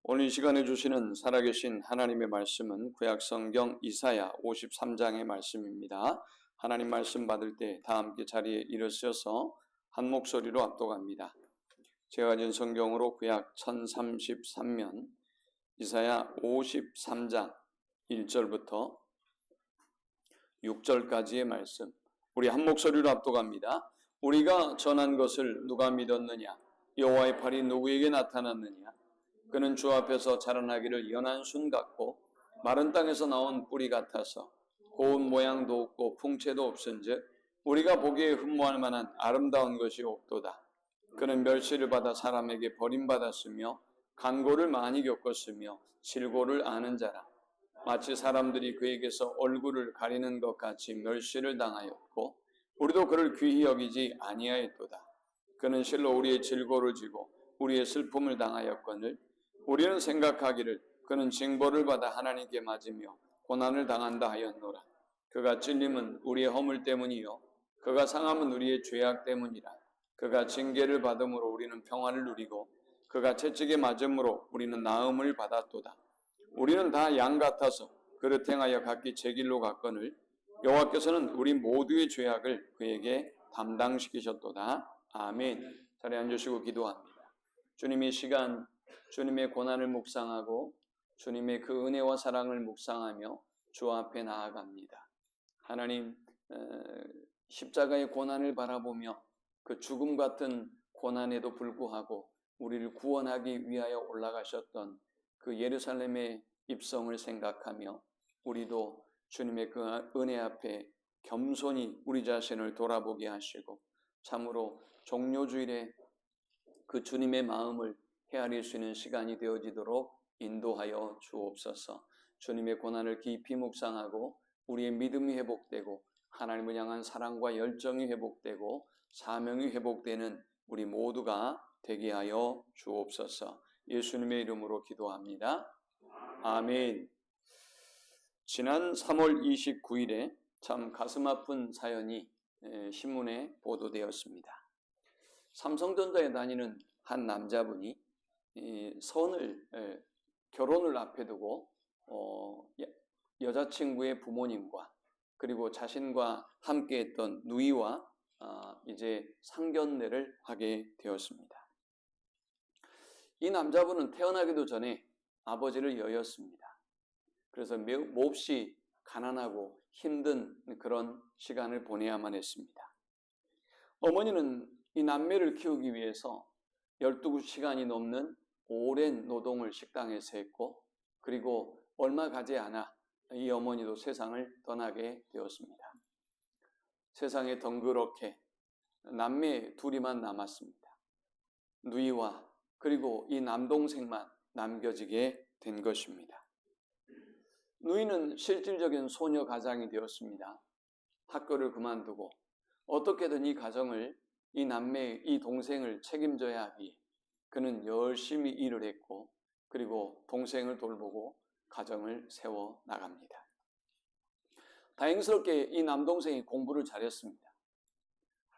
오늘 이 시간에 주시는 살아계신 하나님의 말씀은 구약성경 이사야 53장의 말씀입니다. 하나님 말씀 받을 때 다 함께 자리에 일어서서 한 목소리로 압도합니다. 제가 가진 성경으로 구약 1033면 이사야 53장 1절부터 6절까지의 말씀, 우리 한 목소리로 압도합니다. 우리가 전한 것을 누가 믿었느냐? 여호와의 팔이 누구에게 나타났느냐? 그는 주 앞에서 자라나기를 연한 순 같고 마른 땅에서 나온 뿌리 같아서 고운 모양도 없고 풍채도 없은즉 우리가 보기에 흠모할 만한 아름다운 것이 없도다. 그는 멸시를 받아 사람에게 버림받았으며 간고를 많이 겪었으며 질고를 아는 자라. 마치 사람들이 그에게서 얼굴을 가리는 것 같이 멸시를 당하였고 우리도 그를 귀히 여기지 아니하였도다. 그는 실로 우리의 질고를 지고 우리의 슬픔을 당하였거늘 우리는 생각하기를 그는 징벌을 받아 하나님께 맞으며 고난을 당한다 하였노라. 그가 찔림은 우리의 허물 때문이요 그가 상함은 우리의 죄악 때문이라. 그가 징계를 받음으로 우리는 평안을 누리고 그가 채찍에 맞음으로 우리는 나음을 받았도다. 우리는 다 양 같아서 그릇 행하여 각기 제 길로 갔거늘 여호와께서는 우리 모두의 죄악을 그에게 담당시키셨도다. 아멘. 자리에 앉으시고 기도합니다. 주님, 이 시간 주님의 고난을 묵상하고 주님의 그 은혜와 사랑을 묵상하며 주 앞에 나아갑니다. 하나님, 십자가의 고난을 바라보며 그 죽음 같은 고난에도 불구하고 우리를 구원하기 위하여 올라가셨던 그 예루살렘의 입성을 생각하며 우리도 주님의 그 은혜 앞에 겸손히 우리 자신을 돌아보게 하시고 참으로 종료주일에 그 주님의 마음을 헤아릴 수 있는 시간이 되어지도록 인도하여 주옵소서. 주님의 고난을 깊이 묵상하고 우리의 믿음이 회복되고 하나님을 향한 사랑과 열정이 회복되고 사명이 회복되는 우리 모두가 되게 하여 주옵소서. 예수님의 이름으로 기도합니다. 아멘. 지난 3월 29일에 참 가슴 아픈 사연이 신문에 보도되었습니다. 삼성전자에 다니는 한 남자분이 결혼을 앞에 두고 여자친구의 부모님과 그리고 자신과 함께했던 누이와 이제 상견례를 하게 되었습니다. 이 남자분은 태어나기도 전에 아버지를 여였습니다. 그래서 매우 몹시 가난하고 힘든 그런 시간을 보내야만 했습니다. 어머니는 이 남매를 키우기 위해서 12시간이 넘는 오랜 노동을 식당에서 했고 그리고 얼마 가지 않아 이 어머니도 세상을 떠나게 되었습니다. 세상에 덩그렇게 남매 둘이만 남았습니다. 누이와 그리고 이 남동생만 남겨지게 된 것입니다. 누이는 실질적인 소녀 가장이 되었습니다. 학교를 그만두고 어떻게든 이 가정을 이 남매, 이 동생을 책임져야 하기에 그는 열심히 일을 했고 그리고 동생을 돌보고 가정을 세워 나갑니다. 다행스럽게 이 남동생이 공부를 잘했습니다.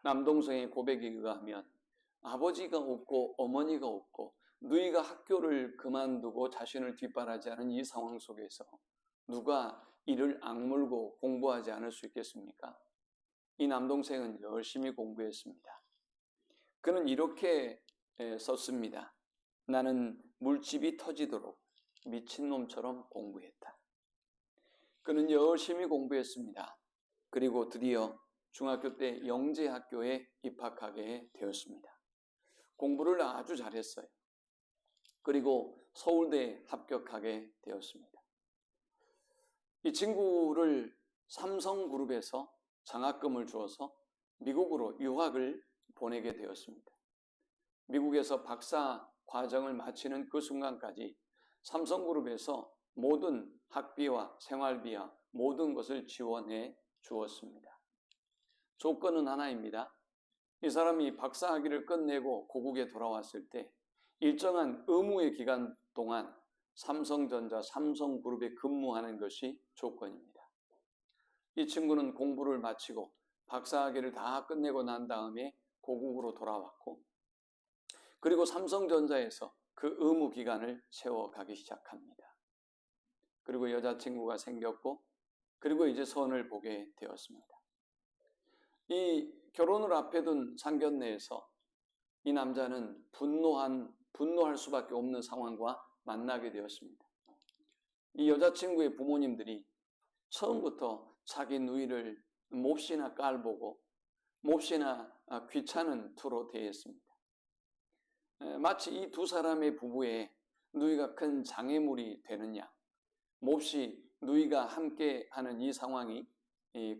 남동생의 고백에 의하면 아버지가 없고 어머니가 없고 누이가 학교를 그만두고 자신을 뒷바라지하는 이 상황 속에서 누가 이를 악물고 공부하지 않을 수 있겠습니까? 이 남동생은 열심히 공부했습니다. 그는 이렇게 썼습니다. 나는 물집이 터지도록 미친놈처럼 공부했다. 그는 열심히 공부했습니다. 그리고 드디어 중학교 때 영재학교에 입학하게 되었습니다. 공부를 아주 잘했어요. 그리고 서울대에 합격하게 되었습니다. 이 친구를 삼성그룹에서 장학금을 주어서 미국으로 유학을 보내게 되었습니다. 미국에서 박사 과정을 마치는 그 순간까지 삼성그룹에서 모든 학비와 생활비와 모든 것을 지원해 주었습니다. 조건은 하나입니다. 이 사람이 박사학위를 끝내고 고국에 돌아왔을 때 일정한 의무의 기간 동안 삼성전자, 삼성그룹에 근무하는 것이 조건입니다. 이 친구는 공부를 마치고 박사학위를 다 끝내고 난 다음에 고국으로 돌아왔고 그리고 삼성전자에서 그 의무 기간을 채워가기 시작합니다. 그리고 여자친구가 생겼고, 그리고 이제 선을 보게 되었습니다. 이 결혼을 앞에 둔 상견례에서 이 남자는 분노할 수밖에 없는 상황과 만나게 되었습니다. 이 여자친구의 부모님들이 처음부터 자기 누이를 몹시나 깔보고 몹시나 귀찮은 투로 대했습니다. 마치 이 두 사람의 부부에 누이가 큰 장애물이 되느냐, 몹시 누이가 함께하는 이 상황이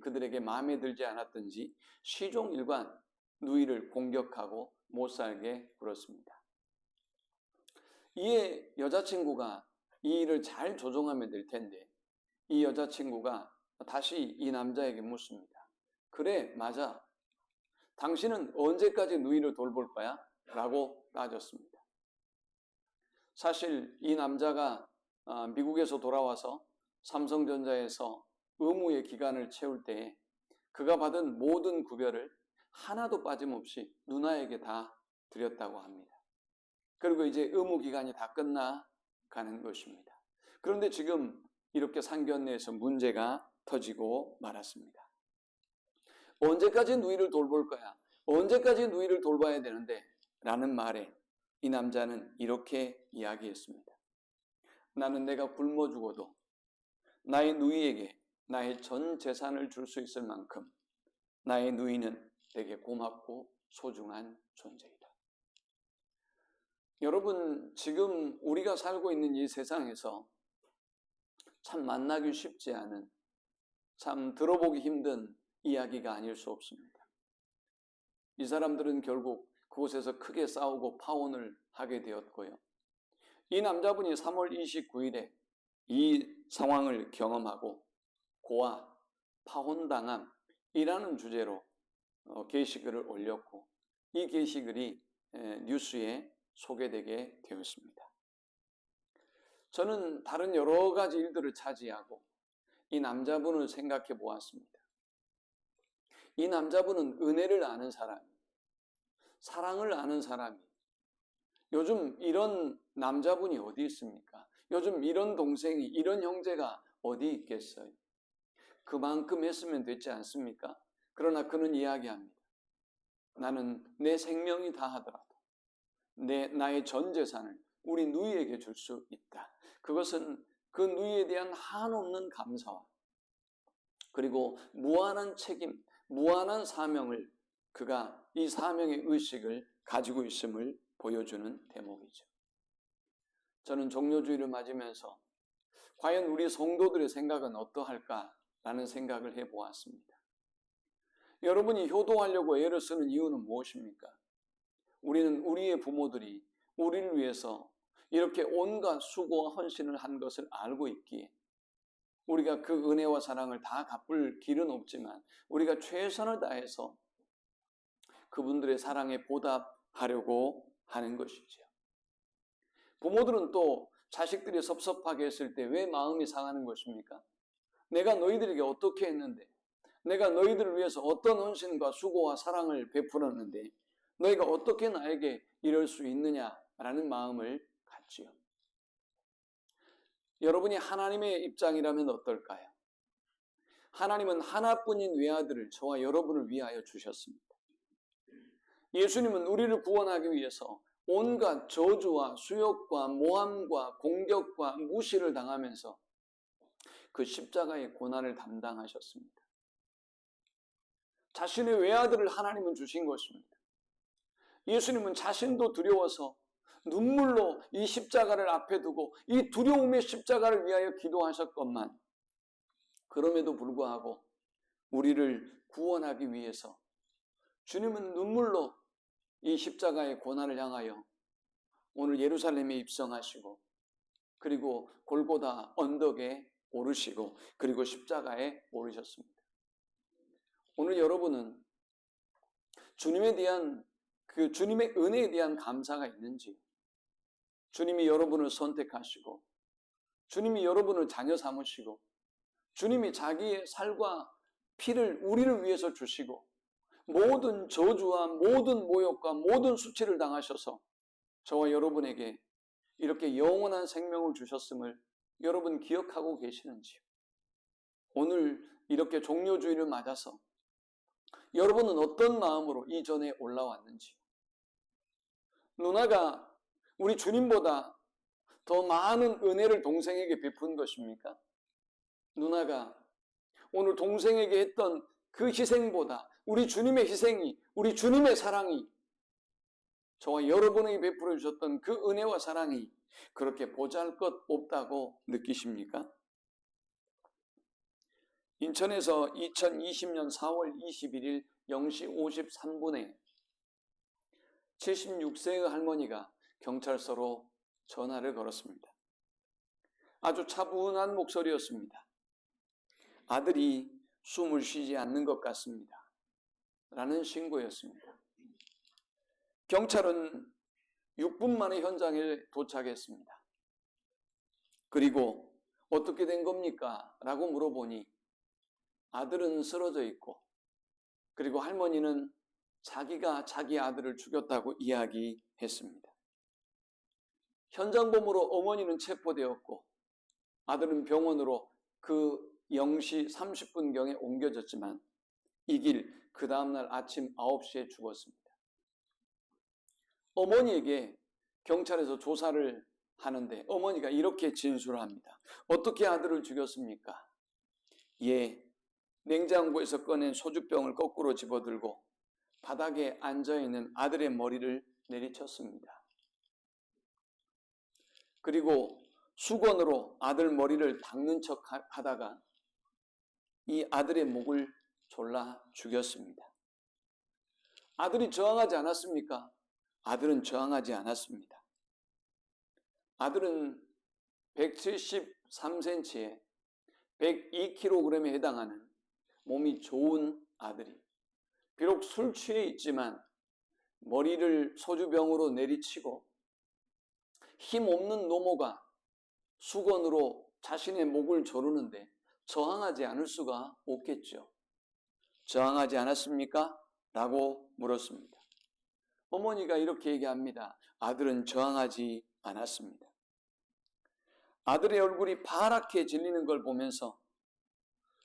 그들에게 마음에 들지 않았던지 시종일관 누이를 공격하고 못살게 굴었습니다. 이에 여자친구가 이 일을 잘 조정하면 될 텐데 이 여자친구가 다시 이 남자에게 묻습니다. 그래, 맞아. 당신은 언제까지 누이를 돌볼 거야? 라고 따졌습니다. 사실 이 남자가 미국에서 돌아와서 삼성전자에서 의무의 기간을 채울 때 그가 받은 모든 급여를 하나도 빠짐없이 누나에게 다 드렸다고 합니다. 그리고 이제 의무 기간이 다 끝나가는 것입니다. 그런데 지금 이렇게 상견례에서 문제가 터지고 말았습니다. 언제까지 누이를 돌볼 거야? 언제까지 누이를 돌봐야 되는데? 라는 말에 이 남자는 이렇게 이야기했습니다. 나는 내가 굶어 죽어도 나의 누이에게 나의 전 재산을 줄 수 있을 만큼 나의 누이는 되게 고맙고 소중한 존재이다. 여러분, 지금 우리가 살고 있는 이 세상에서 참 만나기 쉽지 않은, 참 들어보기 힘든 이야기가 아닐 수 없습니다. 이 사람들은 결국 그곳에서 크게 싸우고 파혼을 하게 되었고요. 이 남자분이 3월 29일에 이 상황을 경험하고 고아, 파혼당함이라는 주제로 게시글을 올렸고 이 게시글이 뉴스에 소개되게 되었습니다. 저는 다른 여러 가지 일들을 차지하고 이 남자분을 생각해 보았습니다. 이 남자분은 은혜를 아는 사람이, 사랑을 아는 사람이, 요즘 이런 남자분이 어디 있습니까? 요즘 이런 동생이, 이런 형제가 어디 있겠어요? 그만큼 했으면 됐지 않습니까? 그러나 그는 이야기합니다. 나는 내 생명이 다하더라도 나의 전 재산을 우리 누이에게 줄 수 있다. 그것은 그 누이에 대한 한없는 감사와 그리고 무한한 책임, 무한한 사명을 그가 이 사명의 의식을 가지고 있음을 보여주는 대목이죠. 저는 종료주의를 맞으면서 과연 우리 성도들의 생각은 어떠할까라는 생각을 해보았습니다. 여러분이 효도하려고 애를 쓰는 이유는 무엇입니까? 우리는 우리의 부모들이 우리를 위해서 이렇게 온갖 수고와 헌신을 한 것을 알고 있기에 우리가 그 은혜와 사랑을 다 갚을 길은 없지만 우리가 최선을 다해서 그분들의 사랑에 보답하려고 하는 것이죠. 부모들은 또 자식들이 섭섭하게 했을 때 왜 마음이 상하는 것입니까? 내가 너희들에게 어떻게 했는데, 내가 너희들을 위해서 어떤 헌신과 수고와 사랑을 베풀었는데 너희가 어떻게 나에게 이럴 수 있느냐라는 마음을 갖지요. 여러분이 하나님의 입장이라면 어떨까요? 하나님은 하나뿐인 외아들을 저와 여러분을 위하여 주셨습니다. 예수님은 우리를 구원하기 위해서 온갖 저주와 수욕과 모함과 공격과 무시를 당하면서 그 십자가의 고난을 담당하셨습니다. 자신의 외아들을 하나님은 주신 것입니다. 예수님은 자신도 두려워서 눈물로 이 십자가를 앞에 두고 이 두려움의 십자가를 위하여 기도하셨건만 그럼에도 불구하고 우리를 구원하기 위해서 주님은 눈물로 이 십자가의 고난을 향하여 오늘 예루살렘에 입성하시고 그리고 골고다 언덕에 오르시고 그리고 십자가에 오르셨습니다. 오늘 여러분은 주님에 대한 그 주님의 은혜에 대한 감사가 있는지, 주님이 여러분을 선택하시고 주님이 여러분을 자녀 삼으시고 주님이 자기의 살과 피를 우리를 위해서 주시고 모든 저주와 모든 모욕과 모든 수치를 당하셔서 저와 여러분에게 이렇게 영원한 생명을 주셨음을 여러분 기억하고 계시는지요? 오늘 이렇게 종료주의를 맞아서 여러분은 어떤 마음으로 이 전에 올라왔는지요? 누나가 우리 주님보다 더 많은 은혜를 동생에게 베푼 것입니까? 누나가 오늘 동생에게 했던 그 희생보다 우리 주님의 희생이, 우리 주님의 사랑이, 저와 여러분에게 베풀어 주셨던 그 은혜와 사랑이 그렇게 보잘것없다고 느끼십니까? 인천에서 2020년 4월 21일 0시 53분에 76세의 할머니가 경찰서로 전화를 걸었습니다. 아주 차분한 목소리였습니다. 아들이 숨을 쉬지 않는 것 같습니다. 라는 신고였습니다. 경찰은 6분 만에 현장에 도착했습니다. 그리고 어떻게 된 겁니까? 라고 물어보니 아들은 쓰러져 있고 그리고 할머니는 자기가 자기 아들을 죽였다고 이야기했습니다. 현장범으로 어머니는 체포되었고 아들은 병원으로 그 0시 30분경에 옮겨졌지만 이 길 그 다음날 아침 9시에 죽었습니다. 어머니에게 경찰에서 조사를 하는데 어머니가 이렇게 진술을 합니다. 어떻게 아들을 죽였습니까? 예, 냉장고에서 꺼낸 소주병을 거꾸로 집어들고 바닥에 앉아있는 아들의 머리를 내리쳤습니다. 그리고 수건으로 아들 머리를 닦는 척 하다가 이 아들의 목을 졸라 죽였습니다. 아들이 저항하지 않았습니까? 아들은 저항하지 않았습니다. 아들은 173cm에 102kg에 해당하는 몸이 좋은 아들이 비록 술 취해 있지만 머리를 소주병으로 내리치고 힘없는 노모가 수건으로 자신의 목을 조르는데 저항하지 않을 수가 없겠죠. 저항하지 않았습니까? 라고 물었습니다. 어머니가 이렇게 얘기합니다. 아들은 저항하지 않았습니다. 아들의 얼굴이 파랗게 질리는 걸 보면서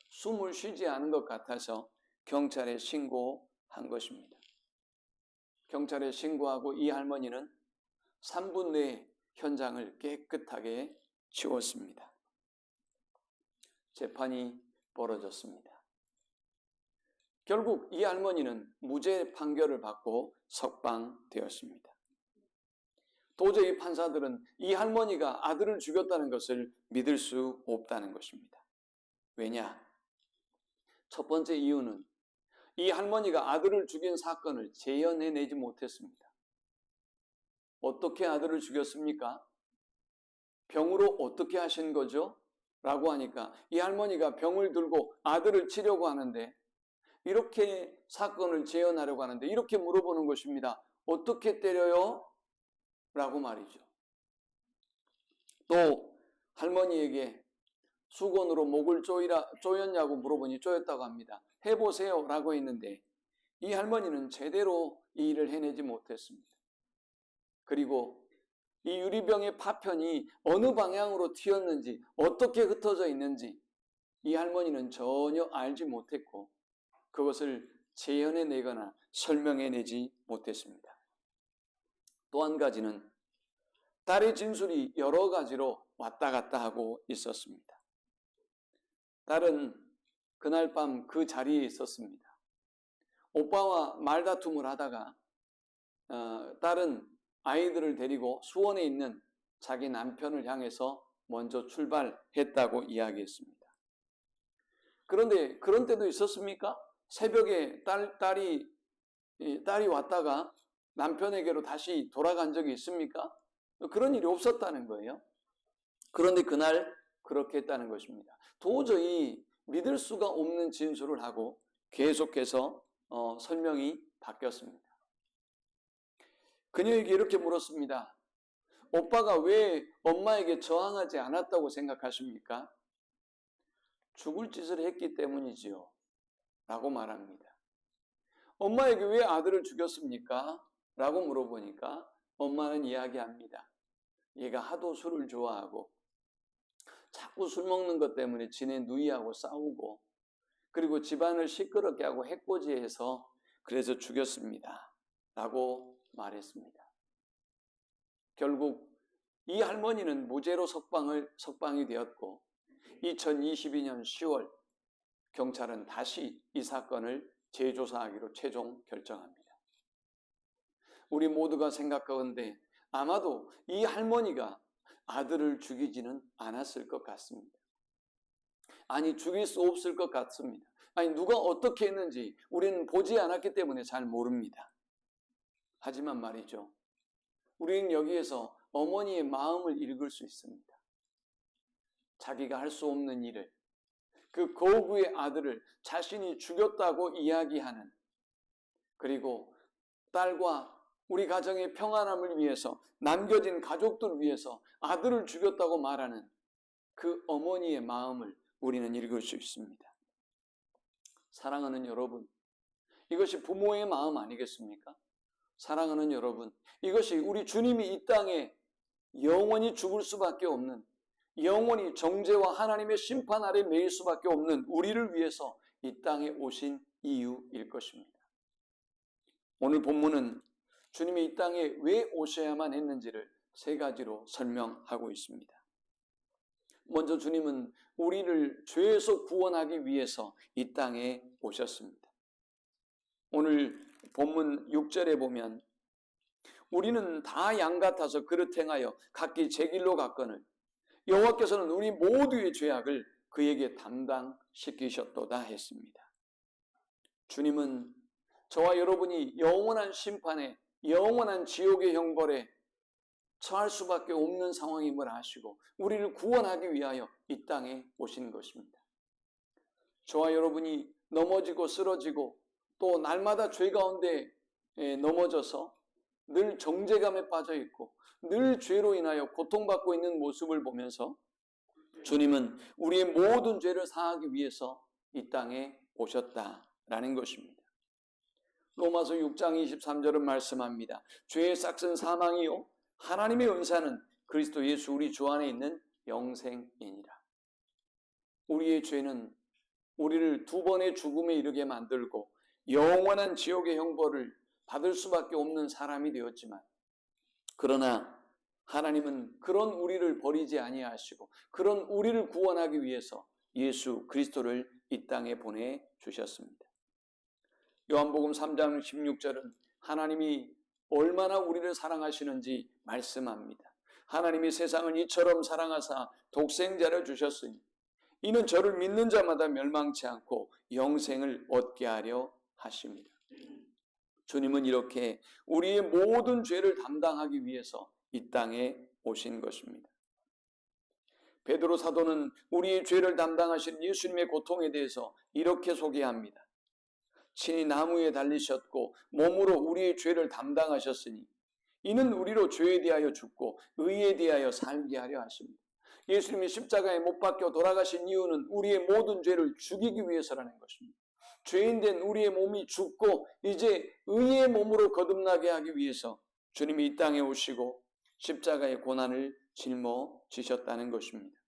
숨을 쉬지 않은 것 같아서 경찰에 신고한 것입니다. 경찰에 신고하고 이 할머니는 3분 내에 현장을 깨끗하게 치웠습니다. 재판이 벌어졌습니다. 결국 이 할머니는 무죄 판결을 받고 석방되었습니다. 도저히 판사들은 이 할머니가 아들을 죽였다는 것을 믿을 수 없다는 것입니다. 왜냐? 첫 번째 이유는 이 할머니가 아들을 죽인 사건을 재현해내지 못했습니다. 어떻게 아들을 죽였습니까? 병으로 어떻게 하신 거죠? 라고 하니까 이 할머니가 병을 들고 아들을 치려고 하는데 이렇게 사건을 재현하려고 하는데 이렇게 물어보는 것입니다. 어떻게 때려요? 라고 말이죠. 또 할머니에게 수건으로 목을 조였냐고 물어보니 조였다고 합니다. 해보세요 라고 했는데 이 할머니는 제대로 이 일을 해내지 못했습니다. 그리고 이 유리병의 파편이 어느 방향으로 튀었는지 어떻게 흩어져 있는지 이 할머니는 전혀 알지 못했고 그것을 재현해내거나 설명해내지 못했습니다. 또 한 가지는 딸의 진술이 여러 가지로 왔다 갔다 하고 있었습니다. 딸은 그날 밤 그 자리에 있었습니다. 오빠와 말다툼을 하다가 딸은 아이들을 데리고 수원에 있는 자기 남편을 향해서 먼저 출발했다고 이야기했습니다. 그런데 그런 때도 있었습니까? 새벽에 딸이 왔다가 남편에게로 다시 돌아간 적이 있습니까? 그런 일이 없었다는 거예요. 그런데 그날 그렇게 했다는 것입니다. 도저히 믿을 수가 없는 진술을 하고 계속해서 설명이 바뀌었습니다. 그녀에게 이렇게 물었습니다. 오빠가 왜 엄마에게 저항하지 않았다고 생각하십니까? 죽을 짓을 했기 때문이지요. 라고 말합니다. 엄마에게 왜 아들을 죽였습니까? 라고 물어보니까 엄마는 이야기합니다. 얘가 하도 술을 좋아하고 자꾸 술 먹는 것 때문에 지네 누이하고 싸우고 그리고 집안을 시끄럽게 하고 해코지해서 그래서 죽였습니다. 라고 말했습니다. 결국 이 할머니는 무죄로 석방이 되었고 2022년 10월 경찰은 다시 이 사건을 재조사하기로 최종 결정합니다. 우리 모두가 생각하건대 아마도 이 할머니가 아들을 죽이지는 않았을 것 같습니다. 아니, 죽일 수 없을 것 같습니다. 아니, 누가 어떻게 했는지 우리는 보지 않았기 때문에 잘 모릅니다. 하지만 말이죠, 우리는 여기에서 어머니의 마음을 읽을 수 있습니다. 자기가 할 수 없는 일을, 그 고구의 아들을 자신이 죽였다고 이야기하는, 그리고 딸과 우리 가정의 평안함을 위해서, 남겨진 가족들을 위해서 아들을 죽였다고 말하는 그 어머니의 마음을 우리는 읽을 수 있습니다. 사랑하는 여러분, 이것이 부모의 마음 아니겠습니까? 사랑하는 여러분, 이것이 우리 주님이 이 땅에 영원히 죽을 수밖에 없는, 영원히 정죄와 하나님의 심판 아래 매일 수밖에 없는 우리를 위해서 이 땅에 오신 이유일 것입니다. 오늘 본문은 주님이 이 땅에 왜 오셔야만 했는지를 세 가지로 설명하고 있습니다. 먼저 주님은 우리를 죄에서 구원하기 위해서 이 땅에 오셨습니다. 오늘 본문 6절에 보면 우리는 다 양 같아서 그릇 행하여 각기 제 길로 갔거늘 여호와께서는 우리 모두의 죄악을 그에게 담당시키셨도다 했습니다. 주님은 저와 여러분이 영원한 심판에, 영원한 지옥의 형벌에 처할 수밖에 없는 상황임을 아시고 우리를 구원하기 위하여 이 땅에 오신 것입니다. 저와 여러분이 넘어지고 쓰러지고 또 날마다 죄 가운데 넘어져서 늘 정죄감에 빠져 있고 늘 죄로 인하여 고통받고 있는 모습을 보면서 주님은 우리의 모든 죄를 사하기 위해서 이 땅에 오셨다라는 것입니다. 로마서 6장 23절은 말씀합니다. 죄의 싹은 사망이요 하나님의 은사는 그리스도 예수 우리 주 안에 있는 영생이니라. 우리의 죄는 우리를 두 번의 죽음에 이르게 만들고 영원한 지옥의 형벌을 받을 수밖에 없는 사람이 되었지만, 그러나 하나님은 그런 우리를 버리지 아니하시고 그런 우리를 구원하기 위해서 예수 그리스도를 이 땅에 보내주셨습니다. 요한복음 3장 16절은 하나님이 얼마나 우리를 사랑하시는지 말씀합니다. 하나님이 세상을 이처럼 사랑하사 독생자를 주셨으니 이는 저를 믿는 자마다 멸망치 않고 영생을 얻게 하려 하십니다. 주님은 이렇게 우리의 모든 죄를 담당하기 위해서 이 땅에 오신 것입니다. 베드로 사도는 우리의 죄를 담당하신 예수님의 고통에 대해서 이렇게 소개합니다. 친히 나무에 달리셨고 몸으로 우리의 죄를 담당하셨으니 이는 우리로 죄에 대하여 죽고 의에 대하여 살게 하려 하십니다. 예수님이 십자가에 못 박혀 돌아가신 이유는 우리의 모든 죄를 죽이기 위해서라는 것입니다. 죄인된 우리의 몸이 죽고 이제 의의 몸으로 거듭나게 하기 위해서 주님이 이 땅에 오시고 십자가의 고난을 짊어지셨다는 것입니다.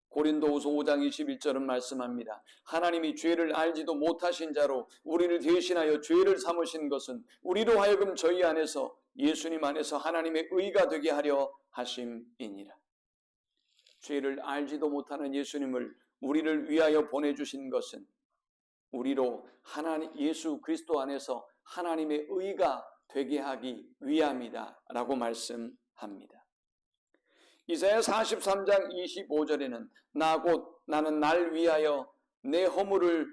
고린도후서 5장 21절은 말씀합니다. 하나님이 죄를 알지도 못하신 자로 우리를 대신하여 죄를 삼으신 것은 우리로 하여금 저희 안에서 예수님 안에서 하나님의 의가 되게 하려 하심이니라. 죄를 알지도 못하는 예수님을 우리를 위하여 보내주신 것은 우리로 예수 그리스도 안에서 하나님의 의가 되게 하기 위함이다 라고 말씀합니다. 이사야 43장 25절에는 나 곧 나는 날 위하여 내 허물을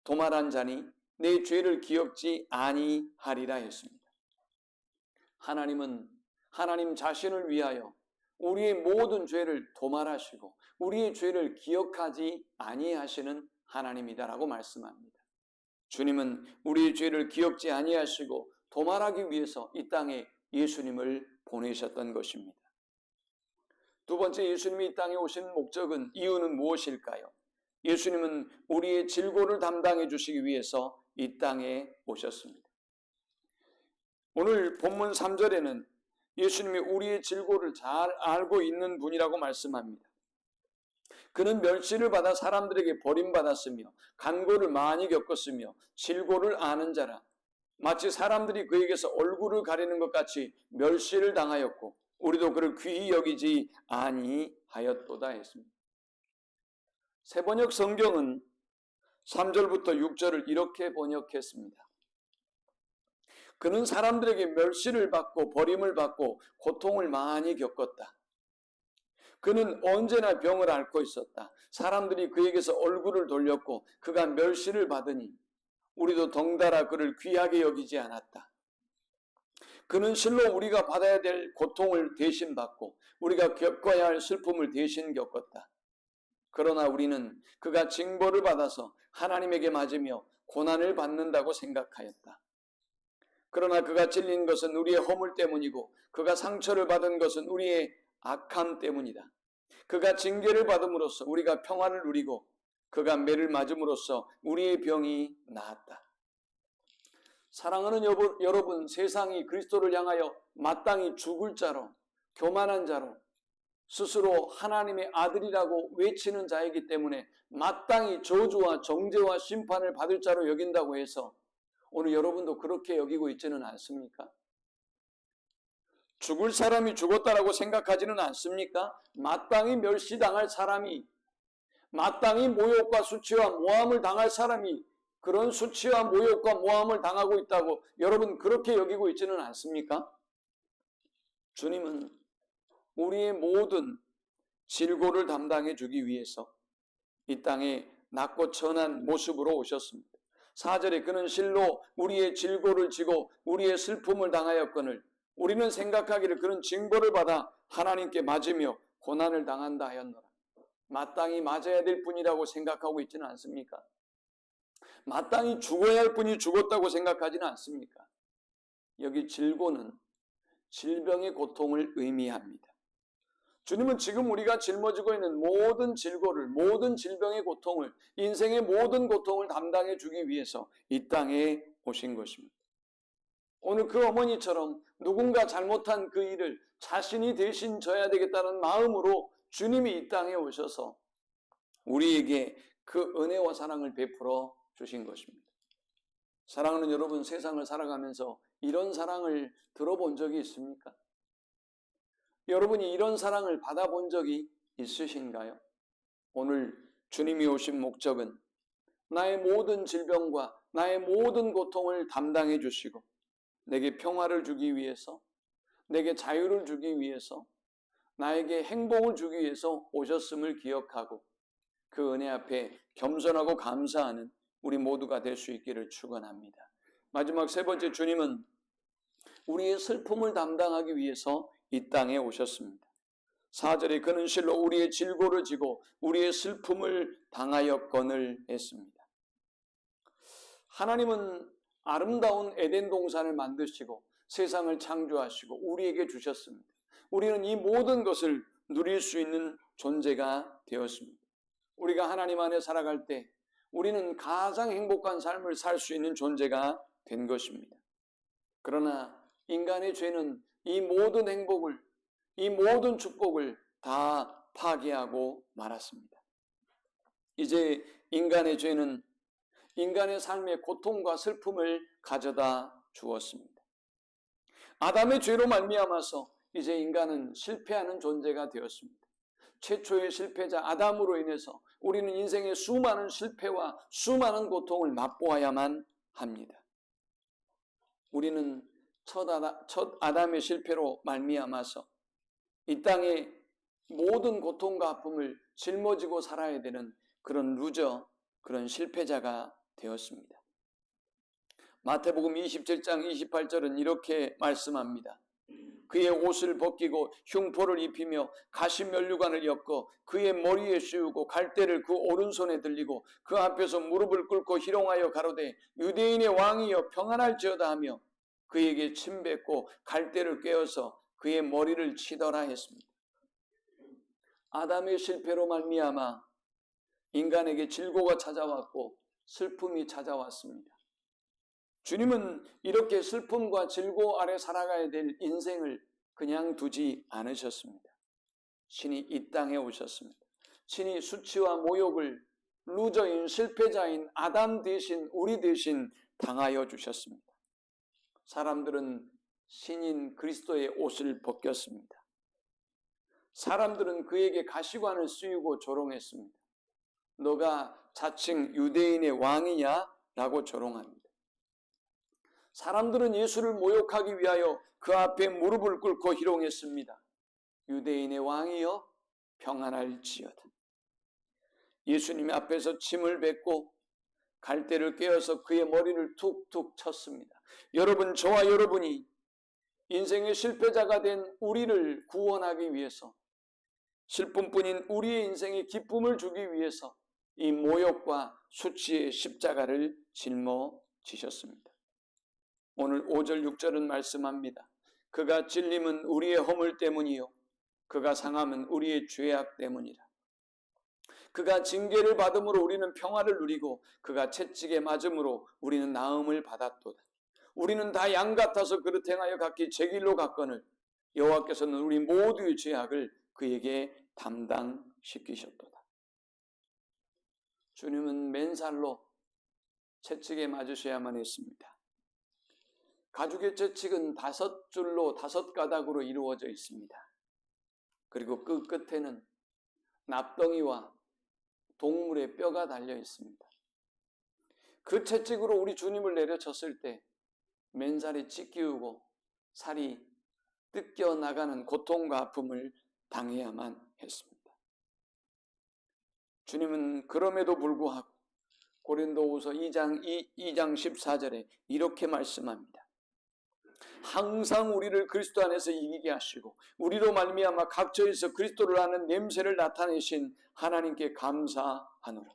도말한 자니 내 죄를 기억지 아니하리라 했습니다. 하나님은 하나님 자신을 위하여 우리의 모든 죄를 도말하시고 우리의 죄를 기억하지 아니하시는 하나님이다라고 말씀합니다. 주님은 우리의 죄를 기억지 아니하시고 도말하기 위해서 이 땅에 예수님을 보내셨던 것입니다. 두 번째, 예수님이 이 땅에 오신 목적은, 이유는 무엇일까요? 예수님은 우리의 질고를 담당해 주시기 위해서 이 땅에 오셨습니다. 오늘 본문 3절에는 예수님이 우리의 질고를 잘 알고 있는 분이라고 말씀합니다. 그는 멸시를 받아 사람들에게 버림받았으며 간고를 많이 겪었으며 질고를 아는 자라. 마치 사람들이 그에게서 얼굴을 가리는 것 같이 멸시를 당하였고 우리도 그를 귀히 여기지 아니하였도다 했습니다. 새번역 성경은 3절부터 6절을 이렇게 번역했습니다. 그는 사람들에게 멸시를 받고 버림을 받고 고통을 많이 겪었다. 그는 언제나 병을 앓고 있었다. 사람들이 그에게서 얼굴을 돌렸고 그가 멸시를 받으니 우리도 덩달아 그를 귀하게 여기지 않았다. 그는 실로 우리가 받아야 될 고통을 대신 받고 우리가 겪어야 할 슬픔을 대신 겪었다. 그러나 우리는 그가 징벌을 받아서 하나님에게 맞으며 고난을 받는다고 생각하였다. 그러나 그가 찔린 것은 우리의 허물 때문이고 그가 상처를 받은 것은 우리의 악함 때문이다. 그가 징계를 받음으로써 우리가 평안을 누리고 그가 매를 맞음으로써 우리의 병이 나았다. 사랑하는 여러분, 세상이 그리스도를 향하여 마땅히 죽을 자로, 교만한 자로, 스스로 하나님의 아들이라고 외치는 자이기 때문에 마땅히 저주와 정죄와 심판을 받을 자로 여긴다고 해서 오늘 여러분도 그렇게 여기고 있지는 않습니까? 죽을 사람이 죽었다라고 생각하지는 않습니까? 마땅히 멸시당할 사람이, 마땅히 모욕과 수치와 모함을 당할 사람이 그런 수치와 모욕과 모함을 당하고 있다고 여러분 그렇게 여기고 있지는 않습니까? 주님은 우리의 모든 질고를 담당해 주기 위해서 이 땅에 낮고 천한 모습으로 오셨습니다. 4절에 그는 실로 우리의 질고를 지고 우리의 슬픔을 당하였거늘 우리는 생각하기를 그는 징벌을 받아 하나님께 맞으며 고난을 당한다 하였노라. 마땅히 맞아야 될 분이라고 생각하고 있지는 않습니까? 마땅히 죽어야 할 분이 죽었다고 생각하지는 않습니까? 여기 질고는 질병의 고통을 의미합니다. 주님은 지금 우리가 짊어지고 있는 모든 질고를, 모든 질병의 고통을, 인생의 모든 고통을 담당해 주기 위해서 이 땅에 오신 것입니다. 오늘 그 어머니처럼 누군가 잘못한 그 일을 자신이 대신 져야 되겠다는 마음으로 주님이 이 땅에 오셔서 우리에게 그 은혜와 사랑을 베풀어 주신 것입니다. 사랑하는 여러분, 세상을 살아가면서 이런 사랑을 들어본 적이 있습니까? 여러분이 이런 사랑을 받아본 적이 있으신가요? 오늘 주님이 오신 목적은 나의 모든 질병과 나의 모든 고통을 담당해 주시고 내게 평화를 주기 위해서, 내게 자유를 주기 위해서, 나에게 행복을 주기 위해서 오셨음을 기억하고 그 은혜 앞에 겸손하고 감사하는 우리 모두가 될 수 있기를 축원합니다. 마지막 세 번째, 주님은 우리의 슬픔을 담당하기 위해서 이 땅에 오셨습니다. 4절에 그는 실로 우리의 질고를 지고 우리의 슬픔을 당하였거늘 했습니다. 하나님은 아름다운 에덴 동산을 만드시고 세상을 창조하시고 우리에게 주셨습니다. 우리는 이 모든 것을 누릴 수 있는 존재가 되었습니다. 우리가 하나님 안에 살아갈 때 우리는 가장 행복한 삶을 살 수 있는 존재가 된 것입니다. 그러나 인간의 죄는 이 모든 행복을, 이 모든 축복을 다 파괴하고 말았습니다. 이제 인간의 죄는 인간의 삶의 고통과 슬픔을 가져다 주었습니다. 아담의 죄로 말미암아서 이제 인간은 실패하는 존재가 되었습니다. 최초의 실패자 아담으로 인해서 우리는 인생의 수많은 실패와 수많은 고통을 맛보아야만 합니다. 우리는 첫 아담의 실패로 말미암아서 이 땅의 모든 고통과 아픔을 짊어지고 살아야 되는 그런 루저, 그런 실패자가 되었습니다. 마태복음 27장 28절은 이렇게 말씀합니다. 그의 옷을 벗기고 흉포를 입히며 가시면류관을 엮어 그의 머리에 씌우고 갈대를 그 오른손에 들리고 그 앞에서 무릎을 꿇고 희롱하여 가로되 유대인의 왕이여 평안할지어다 하며 그에게 침 뱉고 갈대를 꿰어서 그의 머리를 치더라 했습니다. 아담의 실패로 말미암아 인간에게 질고가 찾아왔고 슬픔이 찾아왔습니다. 주님은 이렇게 슬픔과 질고 아래 살아가야 될 인생을 그냥 두지 않으셨습니다. 신이 이 땅에 오셨습니다. 신이 수치와 모욕을 루저인 실패자인 아담 대신 우리 대신 당하여 주셨습니다. 사람들은 신인 그리스도의 옷을 벗겼습니다. 사람들은 그에게 가시관을 씌우고 조롱했습니다. 너가 자칭 유대인의 왕이냐? 라고 조롱합니다. 사람들은 예수를 모욕하기 위하여 그 앞에 무릎을 꿇고 희롱했습니다. 유대인의 왕이여 평안할지어다. 예수님 앞에서 침을 뱉고 갈대를 꿰어서 그의 머리를 툭툭 쳤습니다. 여러분, 저와 여러분이 인생의 실패자가 된 우리를 구원하기 위해서, 슬픔뿐인 우리의 인생에 기쁨을 주기 위해서 이 모욕과 수치의 십자가를 짊어지셨습니다. 오늘 5절 6절은 말씀합니다. 그가 찔림은 우리의 허물 때문이요 그가 상함은 우리의 죄악 때문이라. 그가 징계를 받음으로 우리는 평화를 누리고 그가 채찍에 맞음으로 우리는 나음을 받았도다. 우리는 다 양 같아서 그릇 행하여 각기 제 길로 갔거늘 여호와께서는 우리 모두의 죄악을 그에게 담당시키셨도다. 주님은 맨살로 채찍에 맞으셔야만 했습니다. 가죽의 채찍은 5줄로 5가닥으로 이루어져 있습니다. 그리고 그 끝에는 납덩이와 동물의 뼈가 달려 있습니다. 그 채찍으로 우리 주님을 내려쳤을 때 맨살이 찢기우고 살이 뜯겨나가는 고통과 아픔을 당해야만 했습니다. 주님은 그럼에도 불구하고 고린도후서 2장 14절에 이렇게 말씀합니다. 항상 우리를 그리스도 안에서 이기게 하시고 우리로 말미암아 각처에서 그리스도를 아는 냄새를 나타내신 하나님께 감사하노라.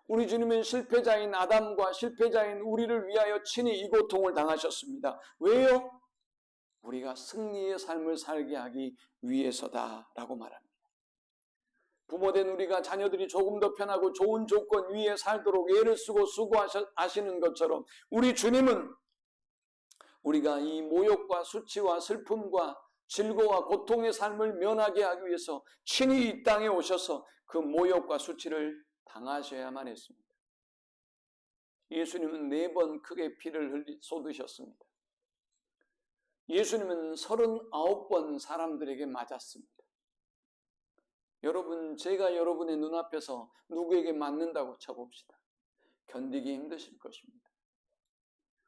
우리 주님은 실패자인 아담과 실패자인 우리를 위하여 친히 이 고통을 당하셨습니다. 왜요? 우리가 승리의 삶을 살게 하기 위해서다라고 말합니다. 부모된 우리가 자녀들이 조금 더 편하고 좋은 조건 위에 살도록 애를 쓰고 수고하시는 것처럼 우리 주님은 우리가 이 모욕과 수치와 슬픔과 질고와 고통의 삶을 면하게 하기 위해서 친히 이 땅에 오셔서 그 모욕과 수치를 당하셔야만 했습니다. 예수님은 4번 크게 피를 쏟으셨습니다. 예수님은 39번 사람들에게 맞았습니다. 여러분, 제가 여러분의 눈앞에서 누구에게 맞는다고 쳐봅시다. 견디기 힘드실 것입니다.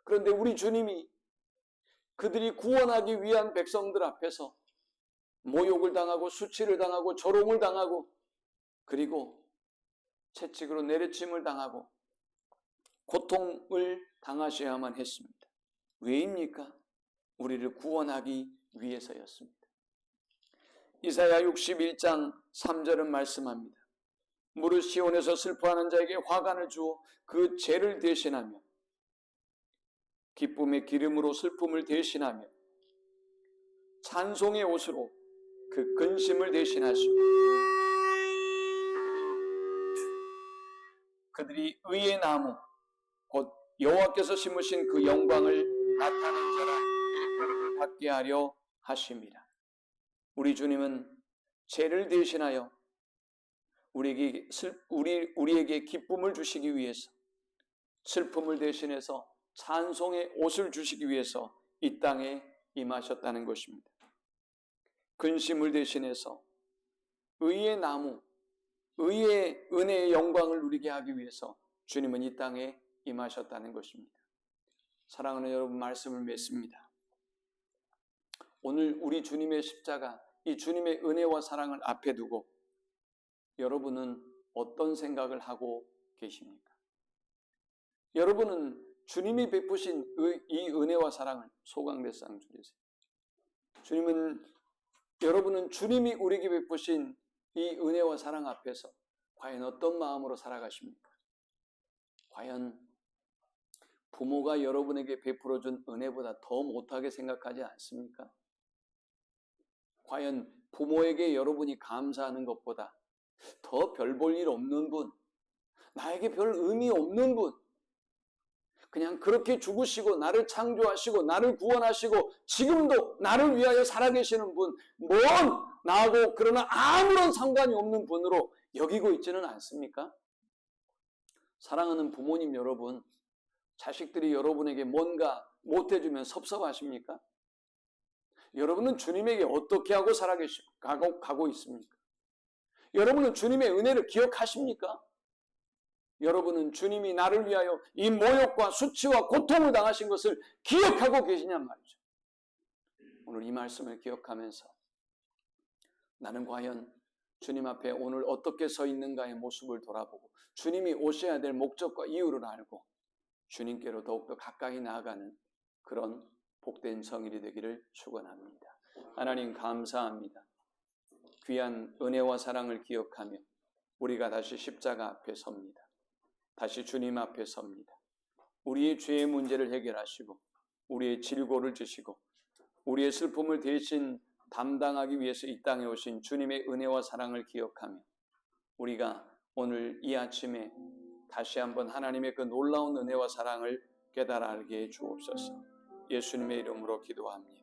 그런데 우리 주님이 그들이 구원하기 위한 백성들 앞에서 모욕을 당하고 수치를 당하고 조롱을 당하고 그리고 채찍으로 내리침을 당하고 고통을 당하셔야만 했습니다. 왜입니까? 우리를 구원하기 위해서였습니다. 이사야 61장 3절은 말씀합니다. 무릇 시온에서 슬퍼하는 자에게 화관을 주어 그 죄를 대신하며 기쁨의 기름으로 슬픔을 대신하며 찬송의 옷으로 그 근심을 대신하시고 그들이 의의 나무 곧 여호와께서 심으신 그 영광을 나타낸 자라 일컬음을 받게 하려 하심이라. 우리 주님은 죄를 대신하여 우리에게 기쁨을 주시기 위해서 슬픔을 대신해서 찬송의 옷을 주시기 위해서 이 땅에 임하셨다는 것입니다. 근심을 대신해서 의의 나무, 의의 은혜의 영광을 누리게 하기 위해서 주님은 이 땅에 임하셨다는 것입니다. 사랑하는 여러분, 말씀을 맺습니다. 오늘 우리 주님의 십자가, 이 주님의 은혜와 사랑을 앞에 두고 여러분은 어떤 생각을 하고 계십니까? 여러분은 주님이 베푸신 이 은혜와 사랑을 소강대상 주세요. 여러분은 주님이 우리에게 베푸신 이 은혜와 사랑 앞에서 과연 어떤 마음으로 살아가십니까? 과연 부모가 여러분에게 베풀어준 은혜보다 더 못하게 생각하지 않습니까? 과연 부모에게 여러분이 감사하는 것보다 더 별 볼 일 없는 분, 나에게 별 의미 없는 분, 그냥 그렇게 죽으시고 나를 창조하시고 나를 구원하시고 지금도 나를 위하여 살아계시는 분, 먼 나하고 그러나 아무런 상관이 없는 분으로 여기고 있지는 않습니까? 사랑하는 부모님 여러분, 자식들이 여러분에게 뭔가 못해주면 섭섭하십니까? 여러분은 주님에게 어떻게 하고 가고 있습니까? 여러분은 주님의 은혜를 기억하십니까? 여러분은 주님이 나를 위하여 이 모욕과 수치와 고통을 당하신 것을 기억하고 계시냔 말이죠. 오늘 이 말씀을 기억하면서 나는 과연 주님 앞에 오늘 어떻게 서 있는가의 모습을 돌아보고 주님이 오셔야 될 목적과 이유를 알고 주님께로 더욱더 가까이 나아가는 그런 복된 성일이 되기를 축원합니다. 하나님 감사합니다. 귀한 은혜와 사랑을 기억하며 우리가 다시 십자가 앞에 섭니다. 다시 주님 앞에 섭니다. 우리의 죄의 문제를 해결하시고 우리의 질고를 주시고 우리의 슬픔을 대신 담당하기 위해서 이 땅에 오신 주님의 은혜와 사랑을 기억하며 우리가 오늘 이 아침에 다시 한번 하나님의 그 놀라운 은혜와 사랑을 깨달아 알게 해 주옵소서. 예수님의 이름으로 기도합니다.